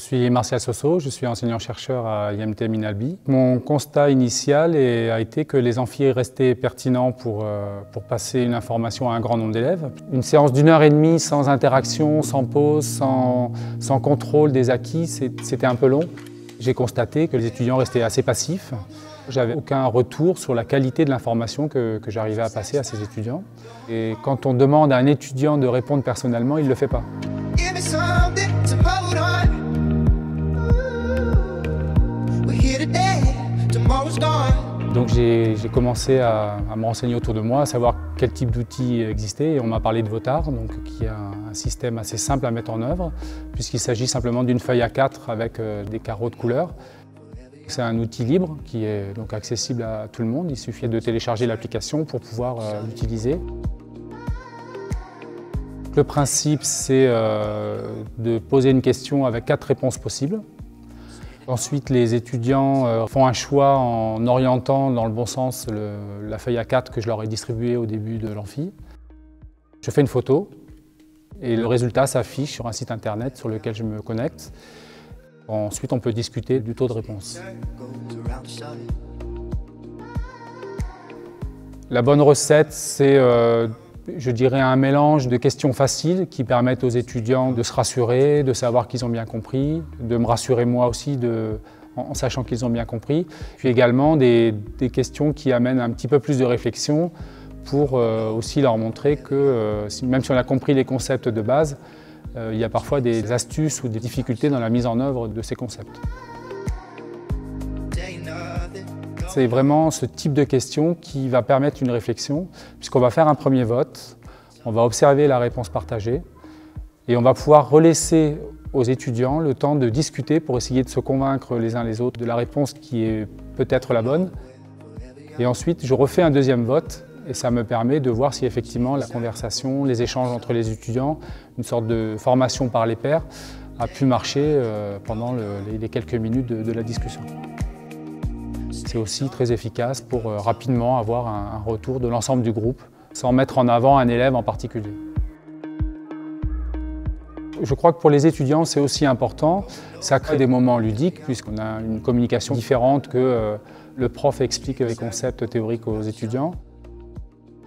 suis Martial Sosso, je suis enseignant-chercheur à IMT Minalbi. Mon constat initial a été que les amphis restaient pertinents pour passer une information à un grand nombre d'élèves. Une séance d'1 heure et demie sans interaction, sans pause, sans contrôle des acquis, c'était un peu long. J'ai constaté que les étudiants restaient assez passifs. J'avais aucun retour sur la qualité de l'information que j'arrivais à passer à ces étudiants. Et quand on demande à un étudiant de répondre personnellement, il ne le fait pas. Donc j'ai commencé à me renseigner autour de moi, à savoir quel type d'outils existait, et on m'a parlé de Votar, donc, qui est un système assez simple à mettre en œuvre, puisqu'il s'agit simplement d'une feuille A4 avec des carreaux de couleur. C'est un outil libre qui est donc accessible à tout le monde, il suffit de télécharger l'application pour pouvoir l'utiliser. Le principe, c'est de poser une question avec 4 réponses possibles. Ensuite, les étudiants font un choix en orientant dans le bon sens la feuille A4 que je leur ai distribuée au début de l'amphi. Je fais une photo et le résultat s'affiche sur un site internet sur lequel je me connecte. Ensuite, on peut discuter du taux de réponse. La bonne recette, c'est je dirais un mélange de questions faciles qui permettent aux étudiants de se rassurer, de savoir qu'ils ont bien compris, de me rassurer moi aussi en sachant qu'ils ont bien compris. Puis également des questions qui amènent un petit peu plus de réflexion pour aussi leur montrer que même si on a compris les concepts de base, il y a parfois des astuces ou des difficultés dans la mise en œuvre de ces concepts. C'est vraiment ce type de question qui va permettre une réflexion, puisqu'on va faire un premier vote, on va observer la réponse partagée et on va pouvoir relaisser aux étudiants le temps de discuter pour essayer de se convaincre les uns les autres de la réponse qui est peut-être la bonne. Et ensuite, je refais un deuxième vote et ça me permet de voir si effectivement la conversation, les échanges entre les étudiants, une sorte de formation par les pairs, a pu marcher pendant les quelques minutes de la discussion. C'est aussi très efficace pour rapidement avoir un retour de l'ensemble du groupe, sans mettre en avant un élève en particulier. Je crois que pour les étudiants, c'est aussi important. Ça crée des moments ludiques, puisqu'on a une communication différente que le prof explique les concepts théoriques aux étudiants.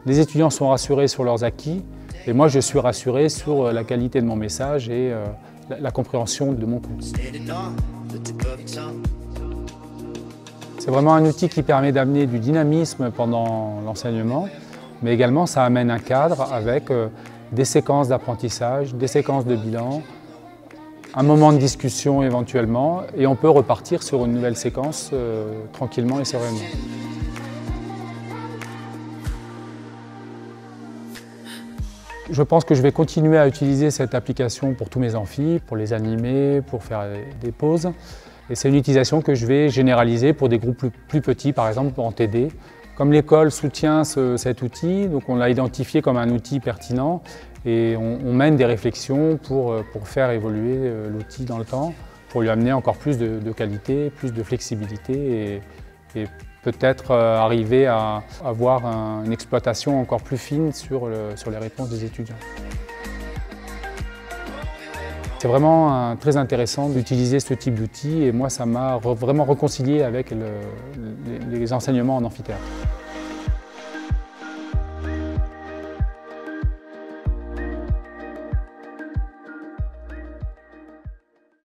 Les étudiants sont rassurés sur leurs acquis, et moi je suis rassuré sur la qualité de mon message et la compréhension de mon cours. C'est vraiment un outil qui permet d'amener du dynamisme pendant l'enseignement, mais également ça amène un cadre avec des séquences d'apprentissage, des séquences de bilan, un moment de discussion éventuellement, et on peut repartir sur une nouvelle séquence tranquillement et sereinement. Je pense que je vais continuer à utiliser cette application pour tous mes amphis, pour les animer, pour faire des pauses. Et c'est une utilisation que je vais généraliser pour des groupes plus petits, par exemple en TD. Comme l'école soutient cet outil, donc on l'a identifié comme un outil pertinent et on mène des réflexions pour faire évoluer l'outil dans le temps, pour lui amener encore plus de qualité, plus de flexibilité et peut-être arriver à avoir une exploitation encore plus fine sur les réponses des étudiants. C'est vraiment très intéressant d'utiliser ce type d'outils et moi ça m'a vraiment réconcilié avec les enseignements en amphithéâtre.